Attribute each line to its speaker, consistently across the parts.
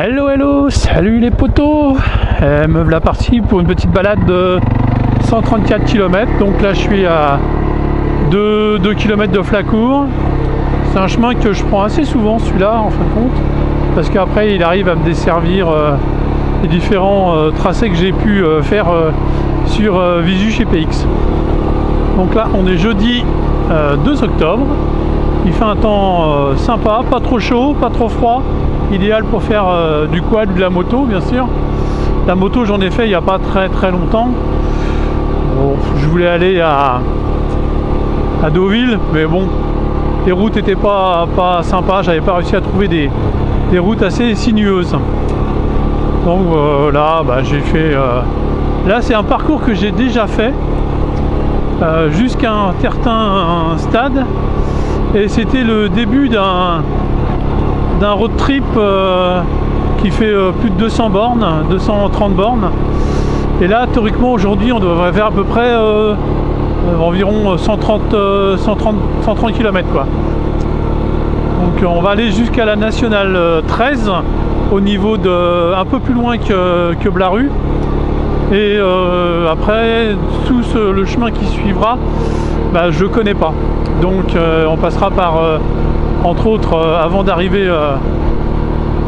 Speaker 1: Hello hello, salut les potos. Me voilà parti pour une petite balade de 134 km. Donc là je suis à 2 km de Flacourt. C'est un chemin que je prends assez souvent, celui-là en fin de compte, parce qu'après il arrive à me desservir les différents tracés que j'ai pu faire sur Visu chez PX. Donc là on est jeudi 2 octobre. Il fait un temps sympa, pas trop chaud, pas trop froid, idéal pour faire du quad ou de la moto bien sûr. La moto j'en ai fait il n'y a pas très longtemps. Bon, je voulais aller à Deauville, mais bon, les routes n'étaient pas sympas, j'avais pas réussi à trouver des routes assez sinueuses. Donc là j'ai fait... là c'est un parcours que j'ai déjà fait jusqu'à un certain stade. Et c'était le début d'un road trip qui fait plus de 200 bornes, 230 bornes. Et là, théoriquement, aujourd'hui, on devrait faire à peu près environ 130 km, quoi. Donc on va aller jusqu'à la nationale 13, au niveau de un peu plus loin que Blaru. Et après, tout le chemin qui suivra, je connais pas. Donc on passera par, entre autres, avant d'arriver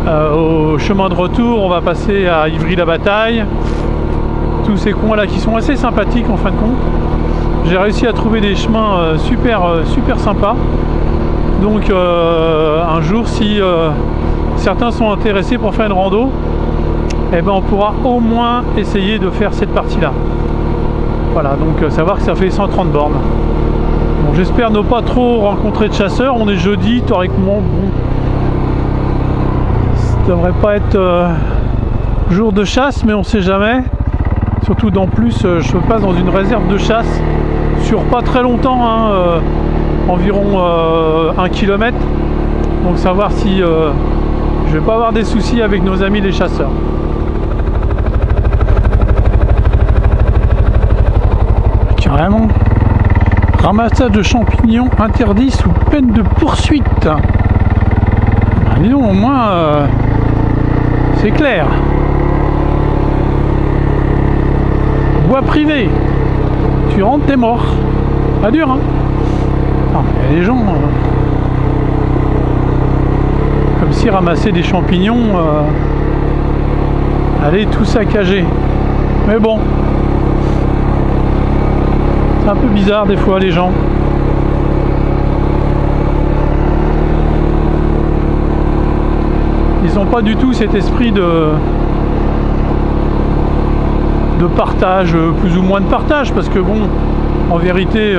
Speaker 1: au chemin de retour, on va passer à Ivry-la-Bataille. Tous ces coins là qui sont assez sympathiques en fin de compte. J'ai réussi à trouver des chemins super sympas. Donc un jour, si certains sont intéressés pour faire une rando, on pourra au moins essayer de faire cette partie là. Voilà, donc savoir que ça fait 130 bornes. Bon, j'espère ne pas trop rencontrer de chasseurs. On est jeudi, théoriquement, bon, ça devrait pas être jour de chasse, mais on sait jamais. Surtout d'en plus, je passe dans une réserve de chasse sur pas très longtemps, environ 1 km. Donc savoir si je vais pas avoir des soucis avec nos amis les chasseurs. Carrément. Ramassage de champignons interdit sous peine de poursuite. Dis donc, au moins, c'est clair. Voie privée. Tu rentres, t'es mort. Pas dur, hein. Il y a des gens... comme si ramasser des champignons... allez tout saccager. Mais bon... c'est un peu bizarre des fois les gens. Ils n'ont pas du tout cet esprit de partage, plus ou moins de partage, parce que bon, en vérité,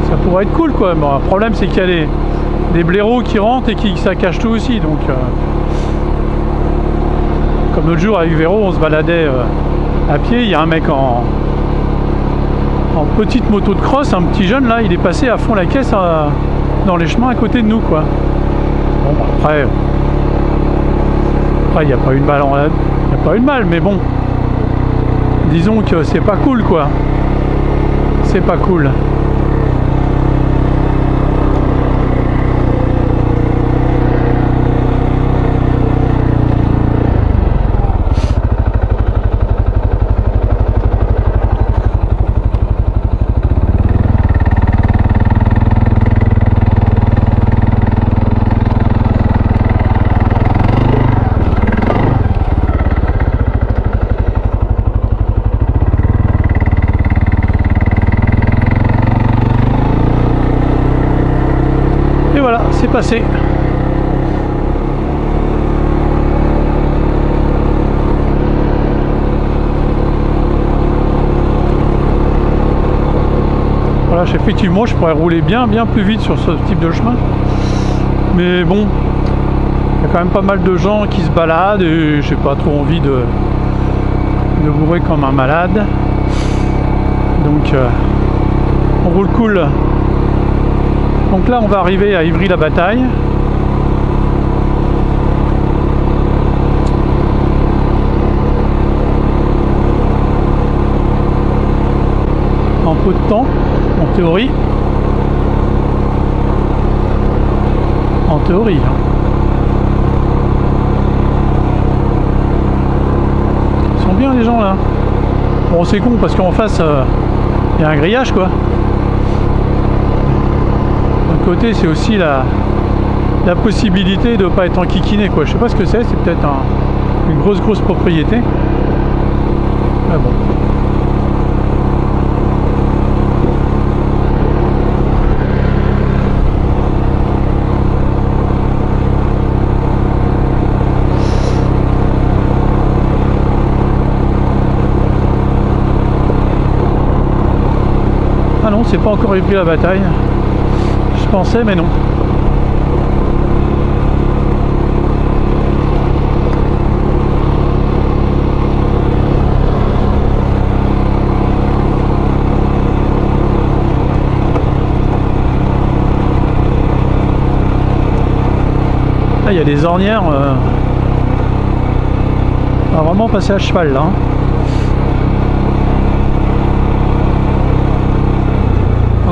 Speaker 1: ça pourrait être cool quoi. Bon, le problème c'est qu'il y a des blaireaux qui rentrent et qui saccagent tout aussi. Donc, comme l'autre jour avec Véro, on se baladait à pied, il y a un mec en petite moto de cross, un petit jeune là, il est passé à fond la caisse dans les chemins à côté de nous quoi. Bon après il n'y a pas eu de balle il n'y a pas eu de mal, mais bon, disons que c'est pas cool quoi. C'est pas cool. Voilà, c'est passé. Voilà, effectivement, je pourrais rouler bien plus vite sur ce type de chemin. Mais bon, il y a quand même pas mal de gens qui se baladent et j'ai pas trop envie de bourrer comme un malade. Donc, on roule cool. Donc là on va arriver à Ivry-la-Bataille. En peu de temps, en théorie. En théorie. bien les gens là. Bon, c'est con parce qu'en face il y a un grillage quoi. D'un côté c'est aussi la possibilité de ne pas être enquiquiné quoi. Je sais pas ce que c'est peut-être une grosse propriété. Mais bon. Ah non, c'est pas encore eu pris la bataille. Je pensais, mais non. Ah, il y a des ornières. On va vraiment passer à cheval là.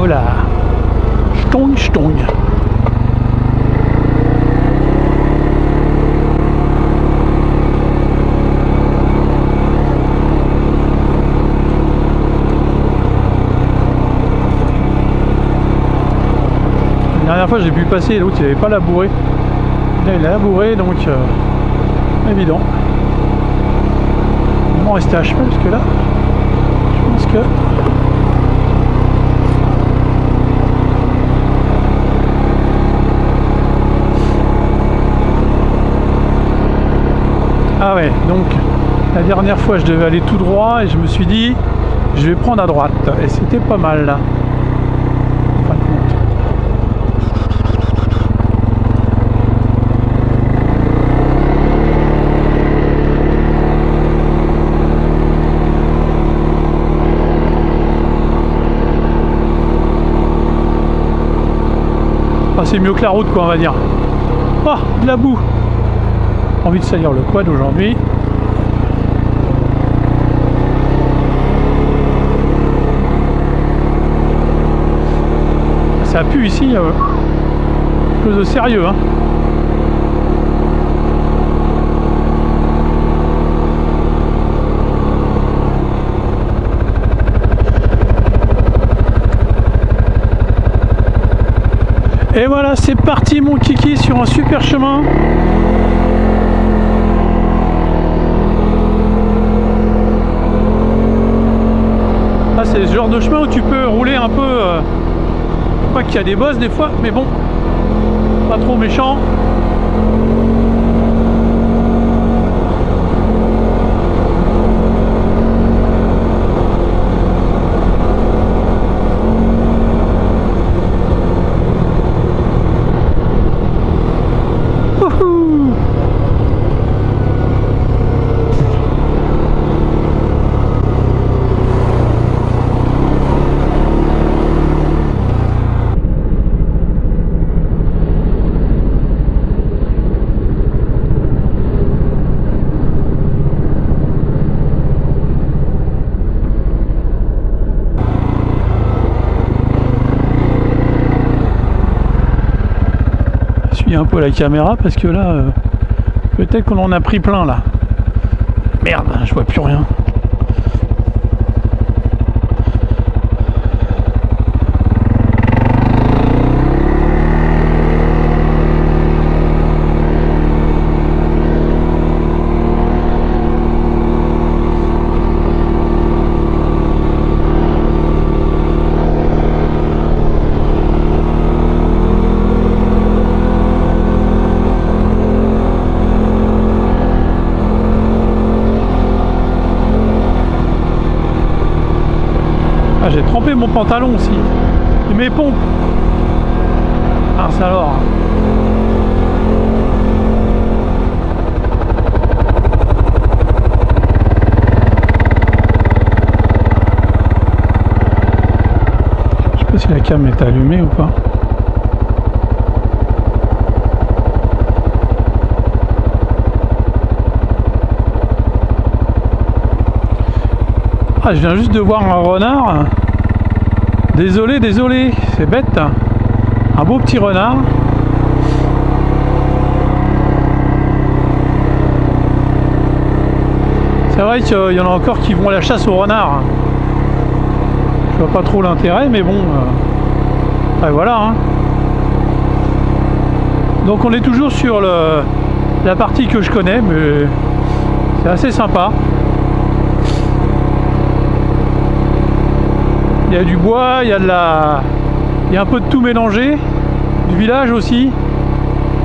Speaker 1: Oh là, stong, stong. La dernière fois j'ai pu passer, l'autre il n'avait pas labouré. Là il a labouré donc évident. On va rester à cheval parce que là, je pense que ah ouais, donc la dernière fois je devais aller tout droit et je me suis dit je vais prendre à droite et c'était pas mal là. En fin de compte. Ah, c'est mieux que la route quoi on va dire. Ah, de la boue. Envie de salir le quad aujourd'hui. Ça pue ici, quelque chose de sérieux hein. Et voilà, c'est parti mon kiki sur un super chemin. Ah, c'est ce genre de chemin où tu peux rouler un peu. Pas qu'il y a des bosses des fois, mais bon, pas trop méchant. Un peu la caméra parce que là peut-être qu'on en a pris plein là. Merde, je vois plus rien. J'ai trempé mon pantalon aussi. Et mes pompes. Ah, ça alors. Je sais pas si la cam est allumée ou pas. Ah, je viens juste de voir un renard. Désolé, désolé, c'est bête. Un beau petit renard. C'est vrai qu'il y en a encore qui vont à la chasse au renard. Je vois pas trop l'intérêt, mais bon. Ouais, voilà. Hein. Donc on est toujours sur la partie que je connais, mais c'est assez sympa. Il y a du bois, il y a un peu de tout mélangé, du village aussi,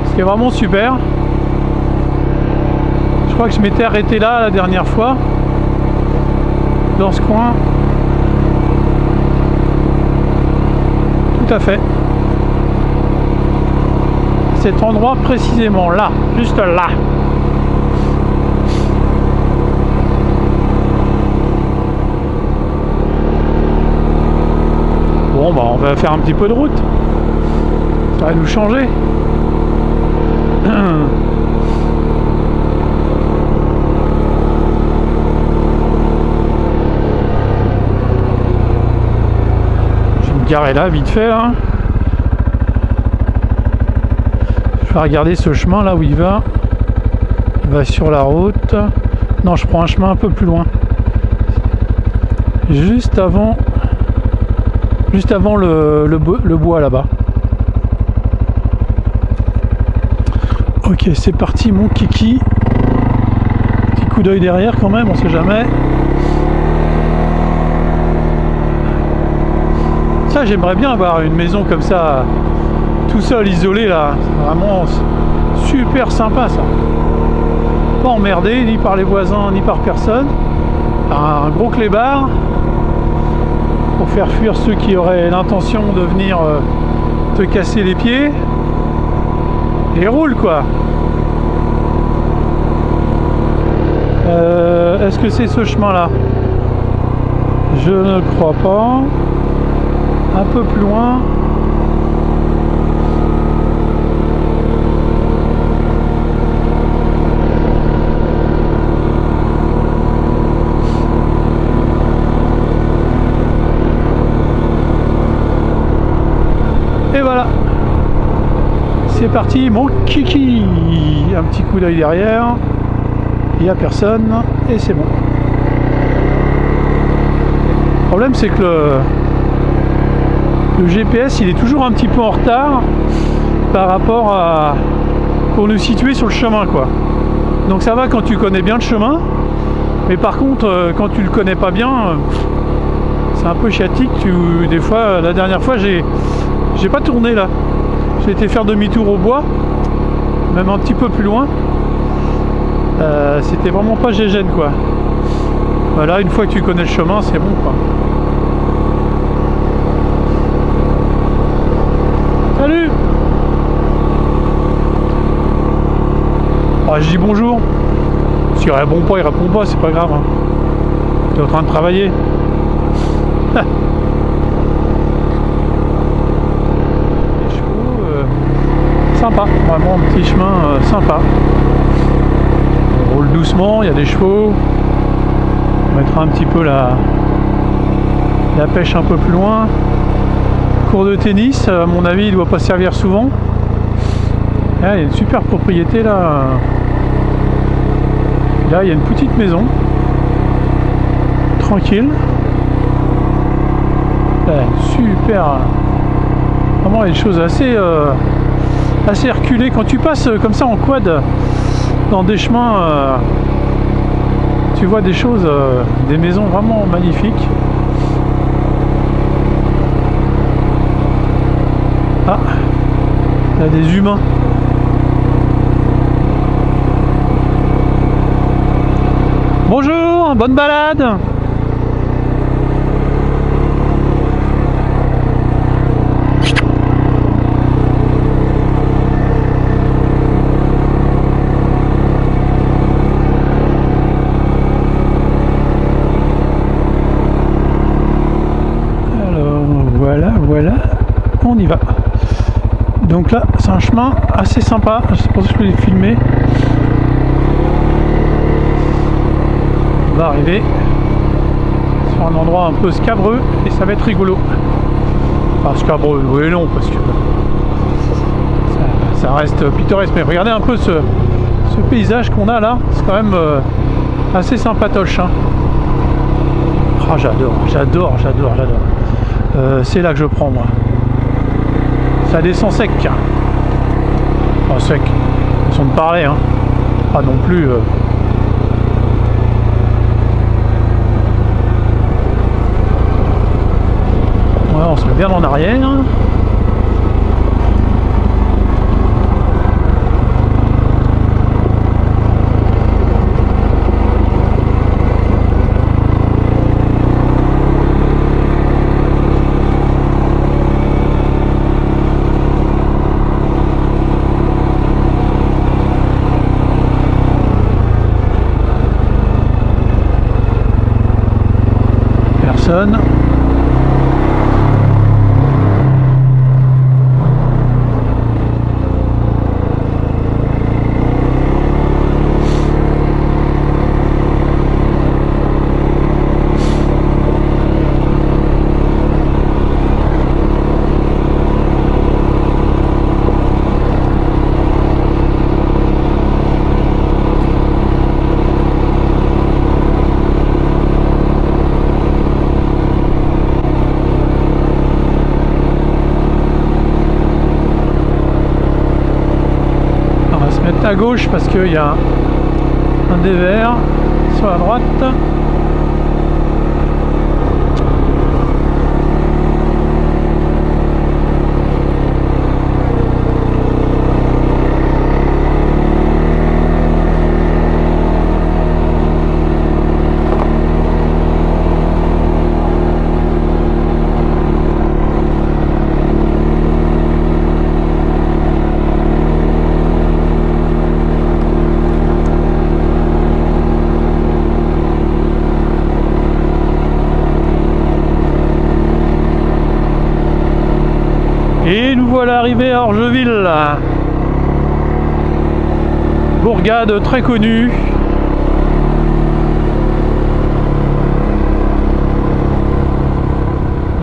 Speaker 1: ce qui est vraiment super. Je crois que je m'étais arrêté là la dernière fois, dans ce coin. Tout à fait. Cet endroit précisément là, juste là. Bon bah on va faire un petit peu de route. Ça va nous changer. Je vais me garer là vite fait là. Je vais regarder ce chemin là où il va. Il va sur la route. Non, je prends un chemin un peu plus loin. Juste avant le bois là-bas. Ok, c'est parti mon kiki. Petit coup d'œil derrière quand même, on sait jamais. Ça, j'aimerais bien avoir une maison comme ça, tout seul, isolé là. C'est vraiment super sympa ça. Pas emmerdé ni par les voisins ni par personne. Un gros clébard pour faire fuir ceux qui auraient l'intention de venir te casser les pieds. Et roule quoi. Est-ce que c'est ce chemin là? Je ne crois pas. Un peu plus loin. Et voilà. C'est parti mon kiki. Un petit coup d'œil derrière. Il n'y a personne et c'est bon. Le problème c'est que le GPS il est toujours un petit peu en retard par rapport à pour nous situer sur le chemin quoi. Donc ça va quand tu connais bien le chemin, mais par contre quand tu le connais pas bien, c'est un peu chiatique. Des fois, la dernière fois j'ai pas tourné là. J'ai été faire demi-tour au bois, même un petit peu plus loin. C'était vraiment pas gégène quoi. Voilà, une fois que tu connais le chemin, c'est bon quoi. Salut. Je dis bonjour. S'il répond pas, il répond pas, c'est pas grave. Hein. Tu es en train de travailler. Les chevaux, sympa, vraiment un petit chemin sympa. On roule doucement, il y a des chevaux. On mettra un petit peu la pêche un peu plus loin. Cours de tennis, à mon avis, il doit pas servir souvent. Là, il y a une super propriété là. Là, il y a une petite maison. Tranquille. Super. Vraiment, il y a des choses assez reculées. Quand tu passes comme ça en quad dans des chemins, tu vois des choses, des maisons vraiment magnifiques. Ah, il y a des humains. Bonjour, bonne balade. Alors voilà, on y va. Donc là, c'est un chemin assez sympa, c'est pour ça que je l'ai filmé. On va arriver sur un endroit un peu scabreux et ça va être rigolo. Enfin scabreux, oui non, parce que ça reste pittoresque. Mais regardez un peu ce paysage qu'on a là, c'est quand même assez sympatoche, hein. Ah, j'adore. C'est là que je prends, moi. Ça descend sec. Enfin, sec, façon de parler, hein. Pas non plus... Ouais, on se met bien en arrière. Personne. À gauche parce qu'il y a un dévers sur la droite. Et nous voilà arrivés à Orgeville, bourgade très connue.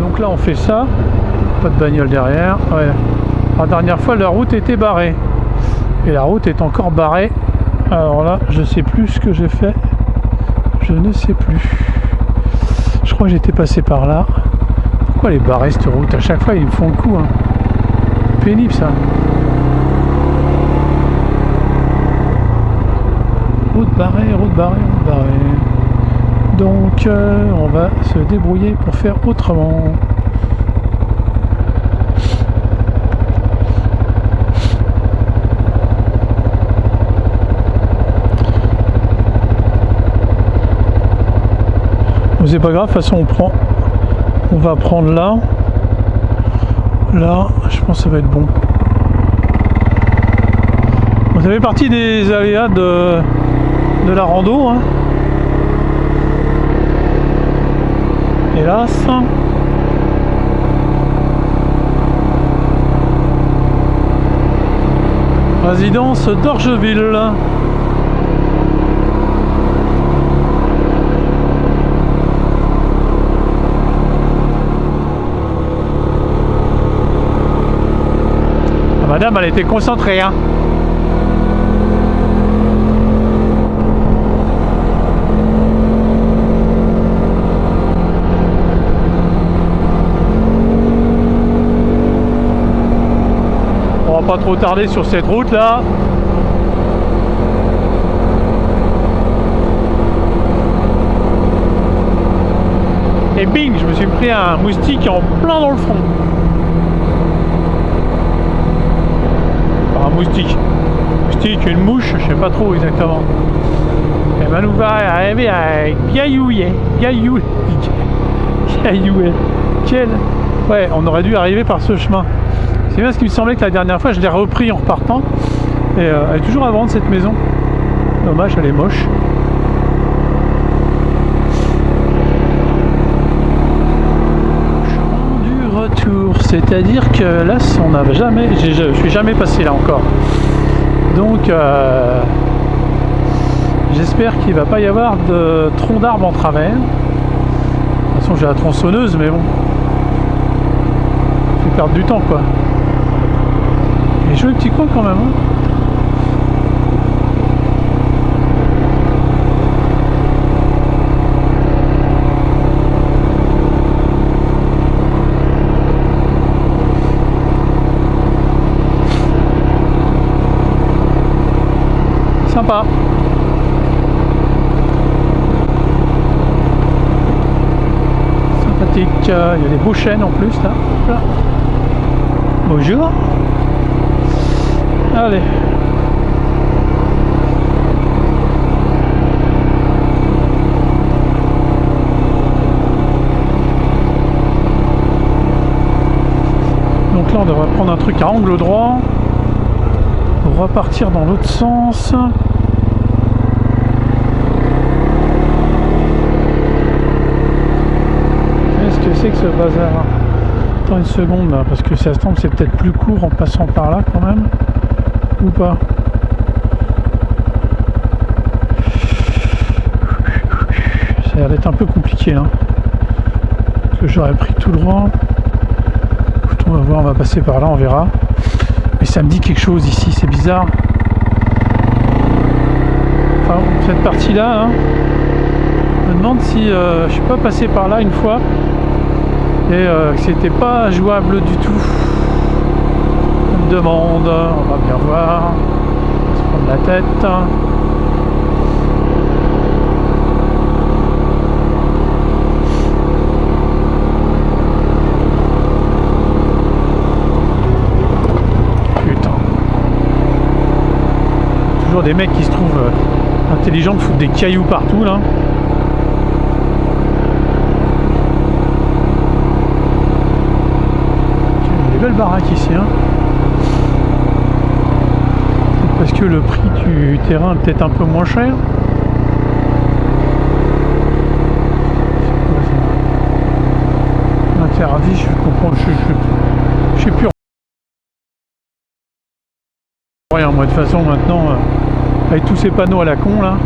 Speaker 1: Donc là on fait ça, pas de bagnole derrière. Ouais. La dernière fois la route était barrée et la route est encore barrée. Alors là je sais plus ce que j'ai fait, je ne sais plus. Je crois que j'étais passé par là. Pourquoi elle est barrée cette route? À chaque fois ils me font le coup, hein. Pénible ça. Route barrée. Donc on va se débrouiller pour faire autrement. Bon, c'est pas grave, de toute façon on va prendre là. Là, je pense que ça va être bon. Ça fait partie des aléas de la rando, hein. Hélas. Résidence d'Orgeville. Madame, elle était concentrée, hein. On va pas trop tarder sur cette route là. Et bing, je me suis pris un moustique en plein dans le front. Moustique, une mouche, je sais pas trop exactement. Et ben nous va arriver à Gaillouet. Quel... Ouais, on aurait dû arriver par ce chemin. C'est bien ce qui me semblait que la dernière fois je l'ai repris en repartant. Et elle est toujours à vendre cette maison. Dommage, elle est moche. Retour, c'est-à-dire que là on n'a jamais, je suis jamais passé là encore, donc j'espère qu'il va pas y avoir de tronc d'arbres en travers. De toute façon j'ai la tronçonneuse, mais bon, je vais perdre du temps quoi. Et joli petit coin quand même, hein. sympa. Sympathique. Il y a des beaux chênes en plus là. Là. Bonjour. Allez. Donc là on devrait prendre un truc à angle droit. On va partir dans l'autre sens. Qu'est-ce que c'est que ce bazar? Attends une seconde là, parce que ça se tombe, c'est peut-être plus court en passant par là quand même. Ou pas? Ça a l'air d'être un peu compliqué là. Parce que j'aurais pris tout droit. Écoute, on va voir, on va passer par là, on verra. Mais ça me dit quelque chose ici, c'est bizarre. Enfin, cette partie-là, hein, je me demande si je suis pas passé par là une fois et que c'était pas jouable du tout. On me demande, on va bien voir. On va se prendre la tête. Toujours des mecs qui se trouvent intelligents de foutre des cailloux partout là. Il y a des belles baraques ici hein. Peut-être parce que le prix du terrain est peut-être un peu moins cher. Interdit, je comprends, je sais plus rien moi de toute façon maintenant. Avec tous ces panneaux à la con là.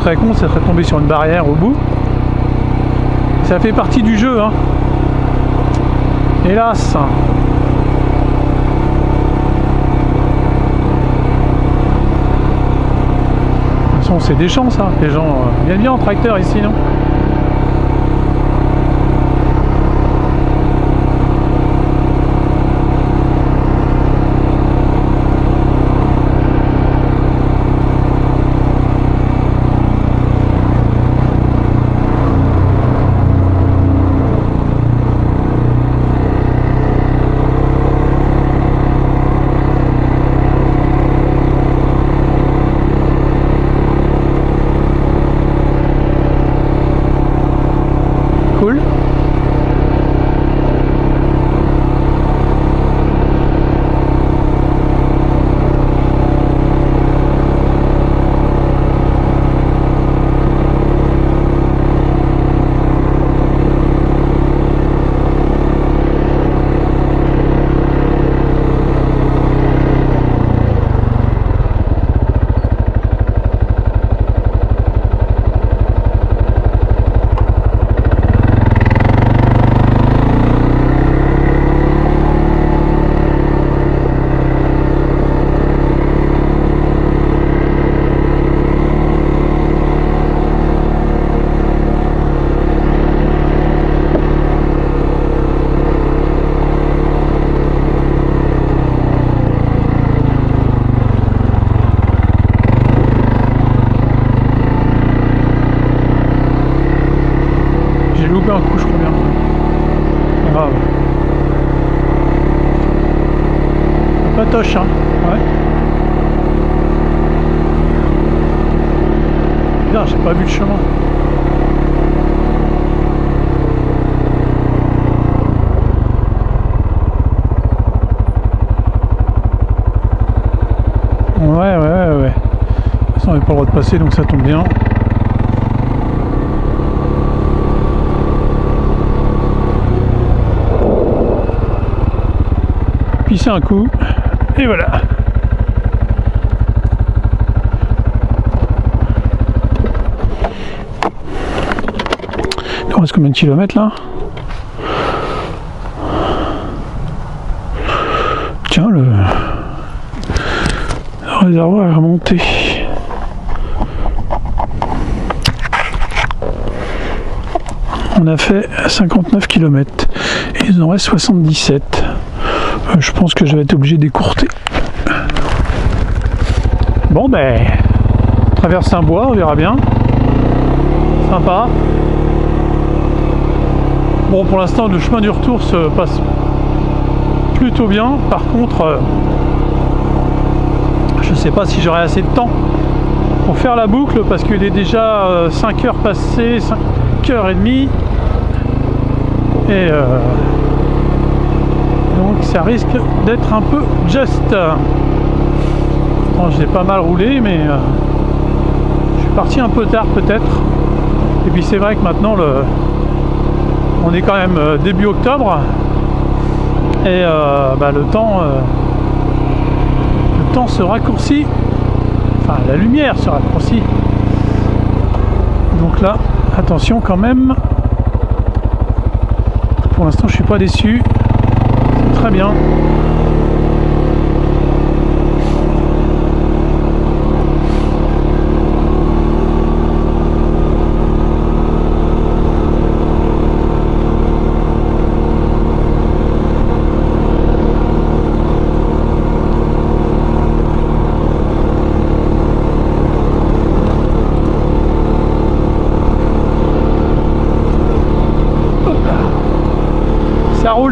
Speaker 1: Serait con, ça serait tombé sur une barrière au bout. Ça fait partie du jeu, hein. Hélas. De toute façon, c'est des champs, ça. Les gens viennent bien en tracteur ici, non? loupé un coup, je crois bien. Pas grave. Patoche, hein. Ouais. Putain, j'ai pas vu le chemin. Ouais. De toute façon, on n'a pas le droit de passer, donc ça tombe bien. Pisser un coup, et voilà. Il reste combien de kilomètres là? Tiens, le réservoir est remonté. On a fait 59 km et il en reste 77. Je pense que je vais être obligé d'écourter. Bon ben, on traverse un bois, on verra bien. Sympa. Bon, pour l'instant, le chemin du retour se passe plutôt bien. Par contre, je ne sais pas si j'aurai assez de temps pour faire la boucle parce qu'il est déjà 5 heures passées, 5h30. Et donc ça risque d'être un peu juste. Bon, j'ai pas mal roulé, mais je suis parti un peu tard peut-être. Et puis c'est vrai que maintenant on est quand même début octobre et le temps se raccourcit, enfin la lumière se raccourcit. Donc là, attention quand même. Pour l'instant, je suis pas déçu. C'est très bien.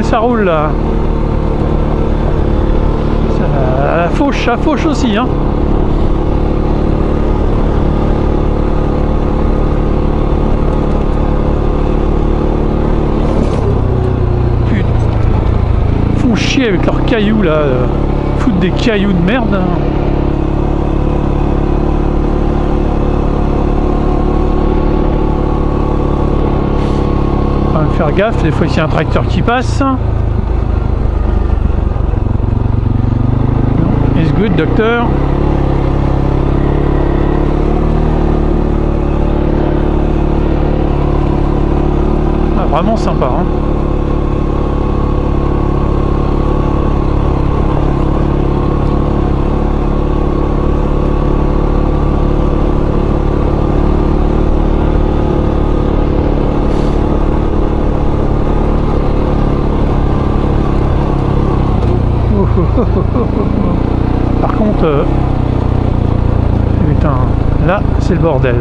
Speaker 1: Ça roule là. Ça fauche aussi, hein. Putain. Ils font chier avec leurs cailloux là. Foutre des cailloux de merde. Hein. Faire gaffe, des fois il y a un tracteur qui passe. It's good, docteur. Ah, vraiment sympa, hein. Par contre, putain, là c'est le bordel.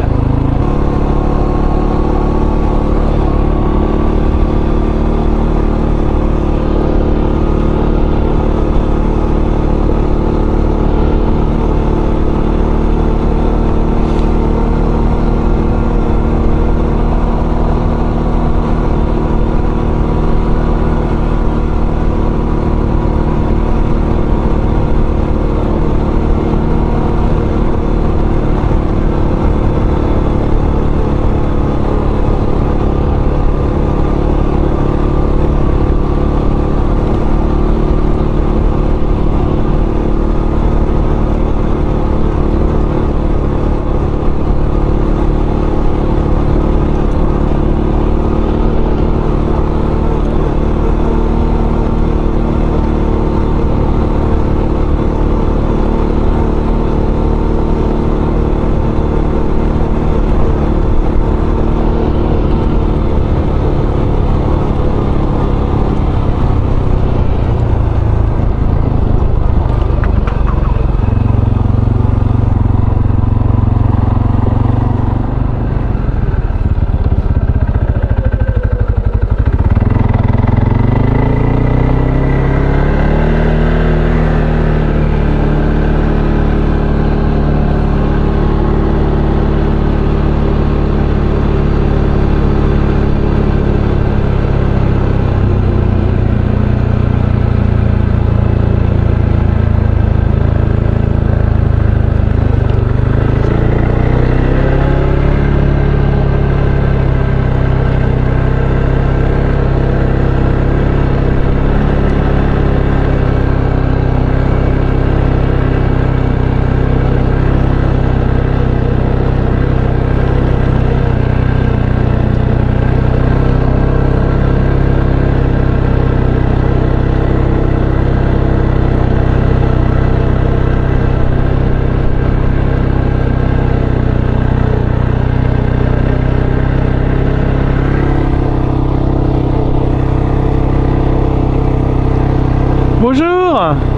Speaker 1: bonjour.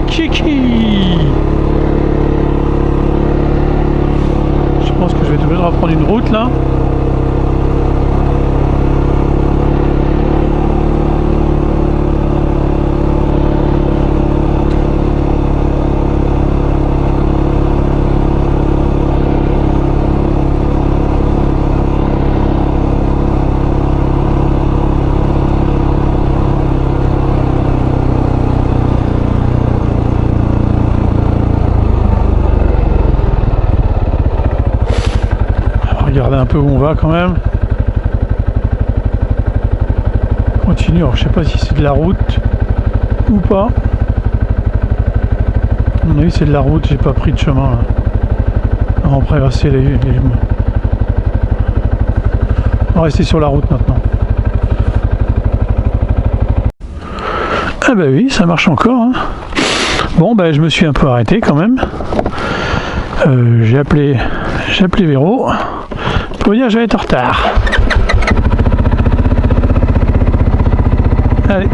Speaker 1: Kiki. Je pense que je vais être obligé de reprendre une route là. Regardez un peu où on va quand même. Continue, alors je sais pas si c'est de la route ou pas. À mon avis c'est de la route, j'ai pas pris de chemin là. On va traverser on va rester sur la route maintenant. Ah bah oui, ça marche encore. Hein. Bon bah je me suis un peu arrêté quand même. J'ai appelé Véro. Pour dire j'allais être en retard. Allez.